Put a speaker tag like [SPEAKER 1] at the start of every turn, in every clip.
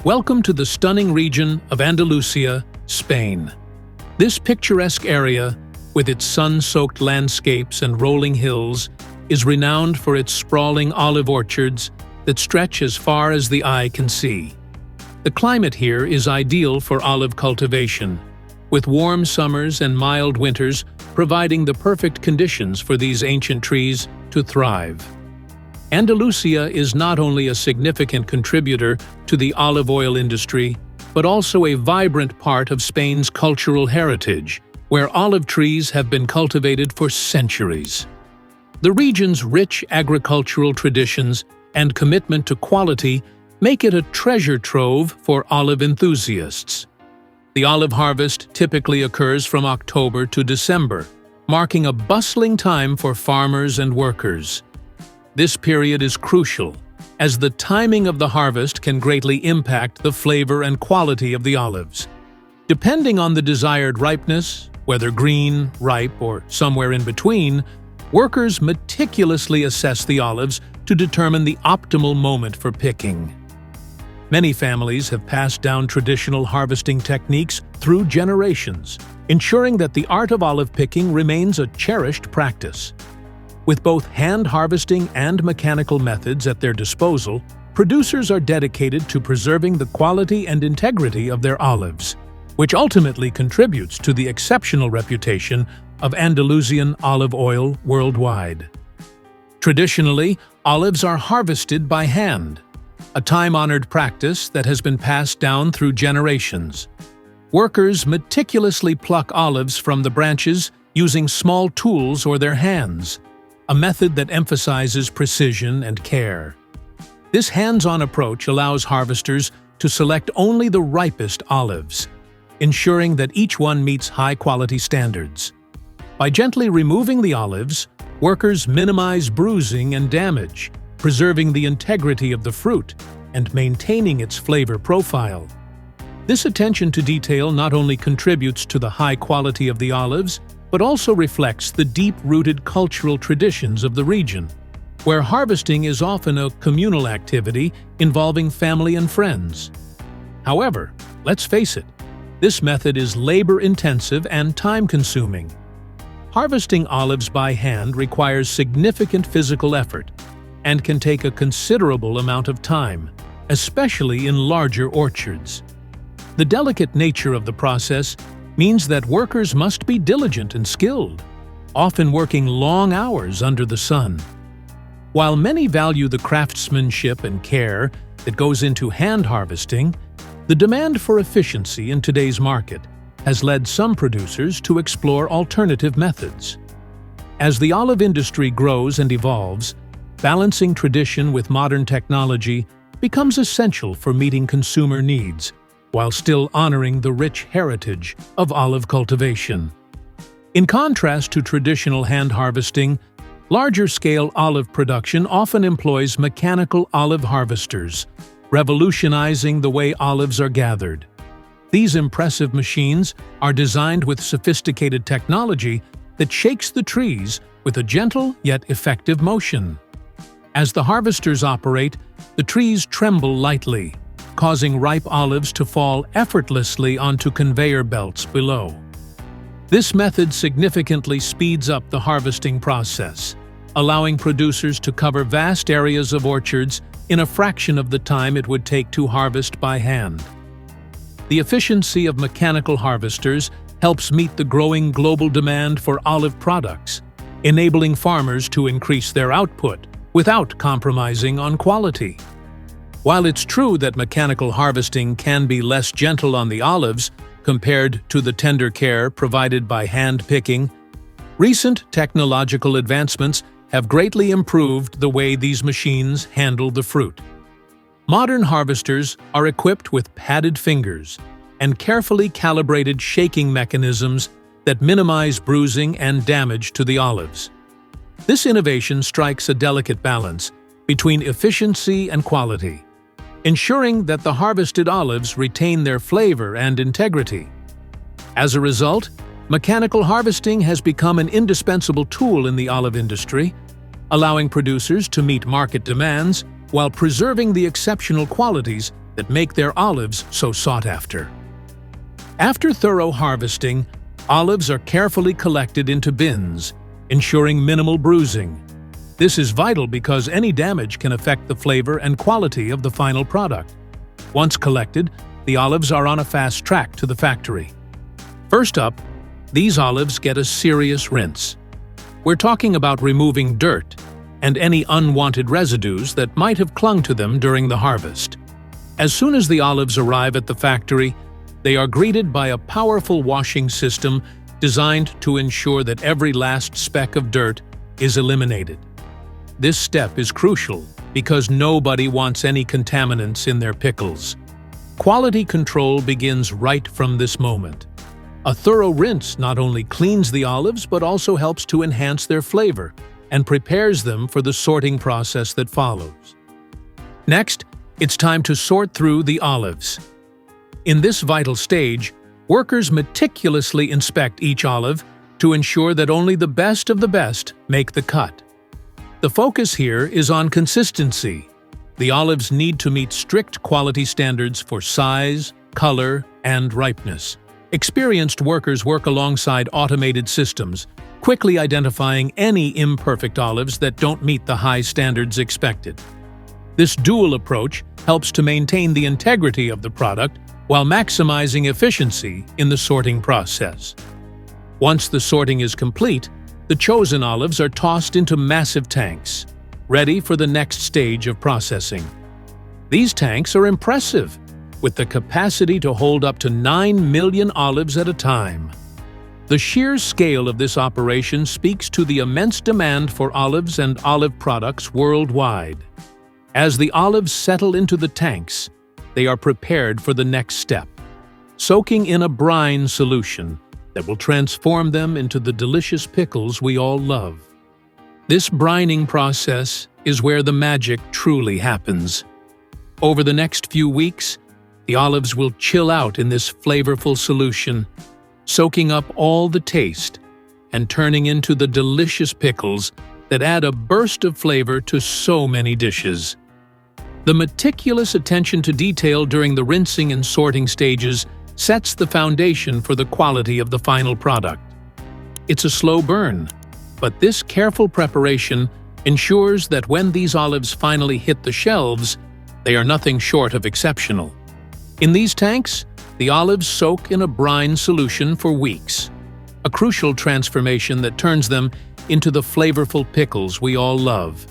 [SPEAKER 1] Welcome to the stunning region of Andalusia, Spain. This picturesque area, with its sun-soaked landscapes and rolling hills, is renowned for its sprawling olive orchards that stretch as far as the eye can see. The climate here is ideal for olive cultivation, with warm summers and mild winters providing the perfect conditions for these ancient trees to thrive. Andalusia is not only a significant contributor to the olive oil industry, but also a vibrant part of Spain's cultural heritage, where olive trees have been cultivated for centuries. The region's rich agricultural traditions and commitment to quality make it a treasure trove for olive enthusiasts. The olive harvest typically occurs from October to December, marking a bustling time for farmers and workers. This period is crucial, as the timing of the harvest can greatly impact the flavor and quality of the olives. Depending on the desired ripeness, whether green, ripe, or somewhere in between, workers meticulously assess the olives to determine the optimal moment for picking. Many families have passed down traditional harvesting techniques through generations, ensuring that the art of olive picking remains a cherished practice. With both hand harvesting and mechanical methods at their disposal, producers are dedicated to preserving the quality and integrity of their olives, which ultimately contributes to the exceptional reputation of Andalusian olive oil worldwide. Traditionally, olives are harvested by hand, a time-honored practice that has been passed down through generations. Workers meticulously pluck olives from the branches using small tools or their hands, a method that emphasizes precision and care. This hands-on approach allows harvesters to select only the ripest olives, ensuring that each one meets high-quality standards. By gently removing the olives, workers minimize bruising and damage, preserving the integrity of the fruit and maintaining its flavor profile. This attention to detail not only contributes to the high quality of the olives, but also reflects the deep-rooted cultural traditions of the region, where harvesting is often a communal activity involving family and friends. However, let's face it, this method is labor-intensive and time-consuming. Harvesting olives by hand requires significant physical effort and can take a considerable amount of time, especially in larger orchards. The delicate nature of the process means that workers must be diligent and skilled, often working long hours under the sun. While many value the craftsmanship and care that goes into hand harvesting, the demand for efficiency in today's market has led some producers to explore alternative methods. As the olive industry grows and evolves, balancing tradition with modern technology becomes essential for meeting consumer needs, while still honoring the rich heritage of olive cultivation. In contrast to traditional hand harvesting, larger-scale olive production often employs mechanical olive harvesters, revolutionizing the way olives are gathered. These impressive machines are designed with sophisticated technology that shakes the trees with a gentle yet effective motion. As the harvesters operate, the trees tremble lightly, causing ripe olives to fall effortlessly onto conveyor belts below. This method significantly speeds up the harvesting process, allowing producers to cover vast areas of orchards in a fraction of the time it would take to harvest by hand. The efficiency of mechanical harvesters helps meet the growing global demand for olive products, enabling farmers to increase their output without compromising on quality. While it's true that mechanical harvesting can be less gentle on the olives compared to the tender care provided by hand picking, recent technological advancements have greatly improved the way these machines handle the fruit. Modern harvesters are equipped with padded fingers and carefully calibrated shaking mechanisms that minimize bruising and damage to the olives. This innovation strikes a delicate balance between efficiency and quality, ensuring that the harvested olives retain their flavor and integrity. As a result, mechanical harvesting has become an indispensable tool in the olive industry, allowing producers to meet market demands while preserving the exceptional qualities that make their olives so sought after. After thorough harvesting, olives are carefully collected into bins, ensuring minimal bruising. This is vital because any damage can affect the flavor and quality of the final product. Once collected, the olives are on a fast track to the factory. First up, these olives get a serious rinse. We're talking about removing dirt and any unwanted residues that might have clung to them during the harvest. As soon as the olives arrive at the factory, they are greeted by a powerful washing system designed to ensure that every last speck of dirt is eliminated. This step is crucial because nobody wants any contaminants in their pickles. Quality control begins right from this moment. A thorough rinse not only cleans the olives but also helps to enhance their flavor and prepares them for the sorting process that follows. Next, it's time to sort through the olives. In this vital stage, workers meticulously inspect each olive to ensure that only the best of the best make the cut. The focus here is on consistency. The olives need to meet strict quality standards for size, color, and ripeness. Experienced workers work alongside automated systems, quickly identifying any imperfect olives that don't meet the high standards expected. This dual approach helps to maintain the integrity of the product while maximizing efficiency in the sorting process. Once the sorting is complete, the chosen olives are tossed into massive tanks, ready for the next stage of processing. These tanks are impressive, with the capacity to hold up to 9 million olives at a time. The sheer scale of this operation speaks to the immense demand for olives and olive products worldwide. As the olives settle into the tanks, they are prepared for the next step, soaking in a brine solution that will transform them into the delicious pickles we all love. This brining process is where the magic truly happens. Over the next few weeks, the olives will chill out in this flavorful solution, soaking up all the taste and turning into the delicious pickles that add a burst of flavor to so many dishes. The meticulous attention to detail during the rinsing and sorting stages sets the foundation for the quality of the final product. It's a slow burn, but this careful preparation ensures that when these olives finally hit the shelves, they are nothing short of exceptional. In these tanks, the olives soak in a brine solution for weeks, a crucial transformation that turns them into the flavorful pickles we all love.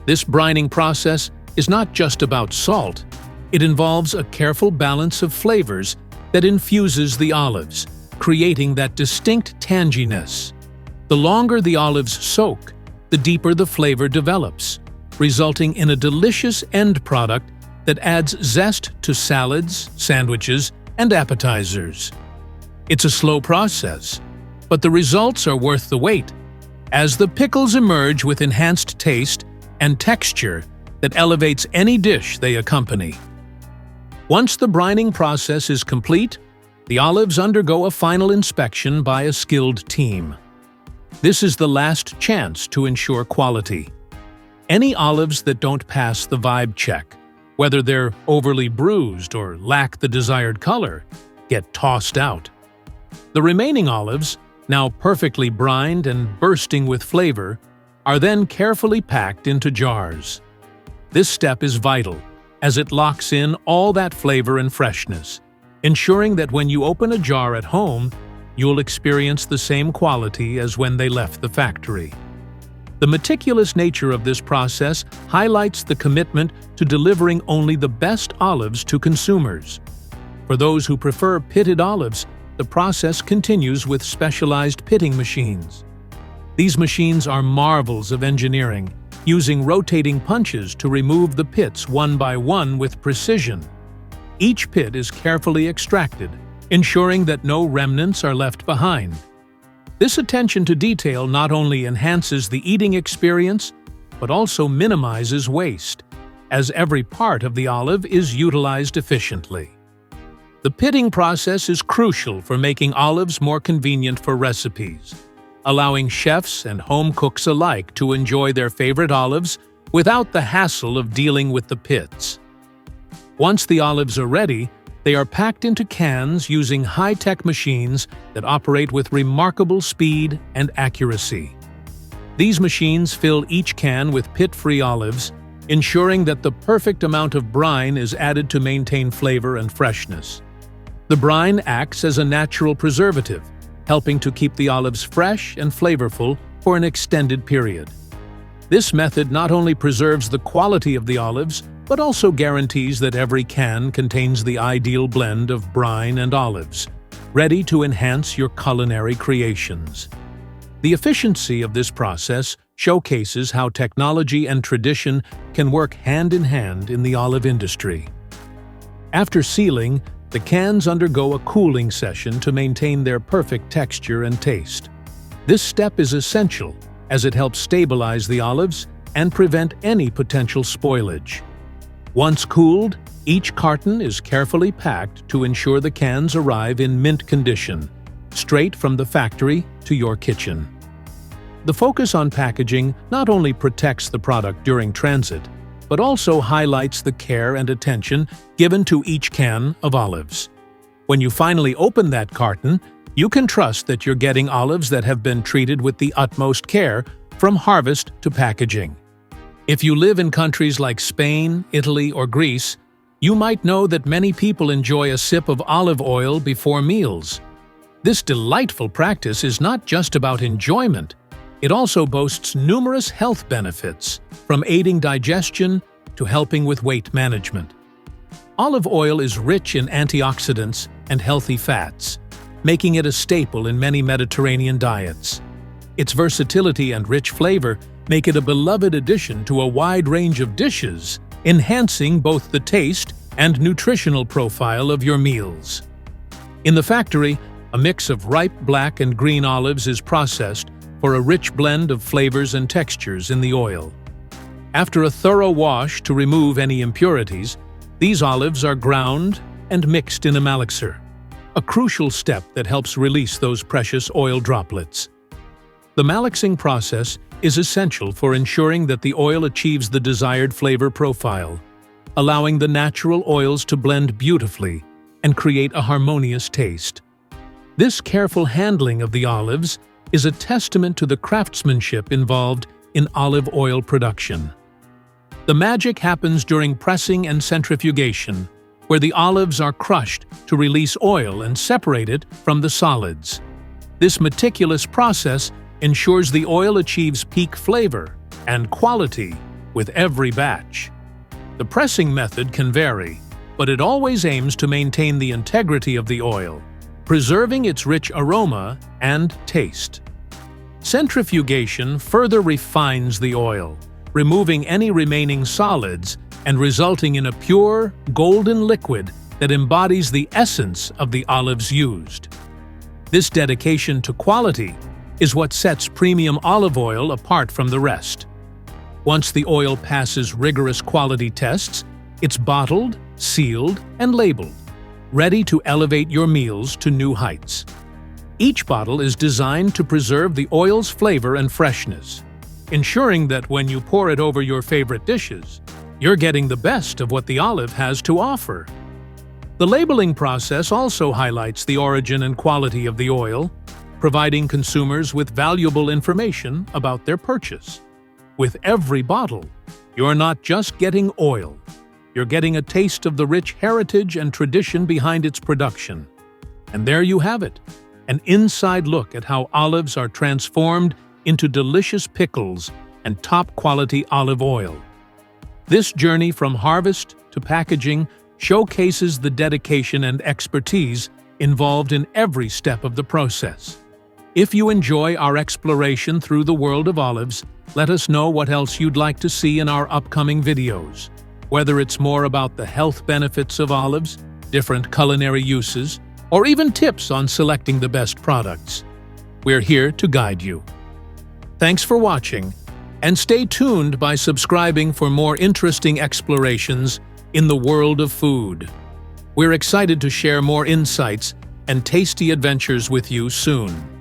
[SPEAKER 1] This brining process is not just about salt. It involves a careful balance of flavors that infuses the olives, creating that distinct tanginess. The longer the olives soak, the deeper the flavor develops, resulting in a delicious end product that adds zest to salads, sandwiches, and appetizers. It's a slow process, but the results are worth the wait, as the pickles emerge with enhanced taste and texture that elevates any dish they accompany. Once the brining process is complete, the olives undergo a final inspection by a skilled team. This is the last chance to ensure quality. Any olives that don't pass the vibe check, whether they're overly bruised or lack the desired color, get tossed out. The remaining olives, now perfectly brined and bursting with flavor, are then carefully packed into jars. This step is vital, as it locks in all that flavor and freshness, ensuring that when you open a jar at home, you'll experience the same quality as when they left the factory. The meticulous nature of this process highlights the commitment to delivering only the best olives to consumers. For those who prefer pitted olives, the process continues with specialized pitting machines. These machines are marvels of engineering, using rotating punches to remove the pits one by one with precision. Each pit is carefully extracted, ensuring that no remnants are left behind. This attention to detail not only enhances the eating experience, but also minimizes waste, as every part of the olive is utilized efficiently. The pitting process is crucial for making olives more convenient for recipes, allowing chefs and home cooks alike to enjoy their favorite olives without the hassle of dealing with the pits. Once the olives are ready, they are packed into cans using high-tech machines that operate with remarkable speed and accuracy. These machines fill each can with pit-free olives, ensuring that the perfect amount of brine is added to maintain flavor and freshness. The brine acts as a natural preservative, helping to keep the olives fresh and flavorful for an extended period. This method not only preserves the quality of the olives, but also guarantees that every can contains the ideal blend of brine and olives, ready to enhance your culinary creations. The efficiency of this process showcases how technology and tradition can work hand in hand in the olive industry. After sealing, the cans undergo a cooling session to maintain their perfect texture and taste. This step is essential as it helps stabilize the olives and prevent any potential spoilage. Once cooled, each carton is carefully packed to ensure the cans arrive in mint condition, straight from the factory to your kitchen. The focus on packaging not only protects the product during transit, but also highlights the care and attention given to each can of olives. When you finally open that carton, you can trust that you're getting olives that have been treated with the utmost care from harvest to packaging. If you live in countries like Spain, Italy, or Greece, you might know that many people enjoy a sip of olive oil before meals. This delightful practice is not just about enjoyment. It also boasts numerous health benefits, from aiding digestion to helping with weight management. Olive oil is rich in antioxidants and healthy fats, making it a staple in many Mediterranean diets. Its versatility and rich flavor make it a beloved addition to a wide range of dishes, enhancing both the taste and nutritional profile of your meals. In the factory, a mix of ripe black and green olives is processed for a rich blend of flavors and textures in the oil. After a thorough wash to remove any impurities, these olives are ground and mixed in a malaxer, a crucial step that helps release those precious oil droplets. The malaxing process is essential for ensuring that the oil achieves the desired flavor profile, allowing the natural oils to blend beautifully and create a harmonious taste. This careful handling of the olives is a testament to the craftsmanship involved in olive oil production. The magic happens during pressing and centrifugation, where the olives are crushed to release oil and separate it from the solids. This meticulous process ensures the oil achieves peak flavor and quality with every batch. The pressing method can vary, but it always aims to maintain the integrity of the oil, preserving its rich aroma and taste. Centrifugation further refines the oil, removing any remaining solids and resulting in a pure, golden liquid that embodies the essence of the olives used. This dedication to quality is what sets premium olive oil apart from the rest. Once the oil passes rigorous quality tests, it's bottled, sealed, and labeled, ready to elevate your meals to new heights. Each bottle is designed to preserve the oil's flavor and freshness, ensuring that when you pour it over your favorite dishes, you're getting the best of what the olive has to offer. The labeling process also highlights the origin and quality of the oil, providing consumers with valuable information about their purchase. With every bottle, you're not just getting oil, you're getting a taste of the rich heritage and tradition behind its production. And there you have it, an inside look at how olives are transformed into delicious pickles and top-quality olive oil. This journey from harvest to packaging showcases the dedication and expertise involved in every step of the process. If you enjoy our exploration through the world of olives, let us know what else you'd like to see in our upcoming videos. Whether it's more about the health benefits of olives, different culinary uses, or even tips on selecting the best products, we're here to guide you. Thanks for watching, and stay tuned by subscribing for more interesting explorations in the world of food. We're excited to share more insights and tasty adventures with you soon.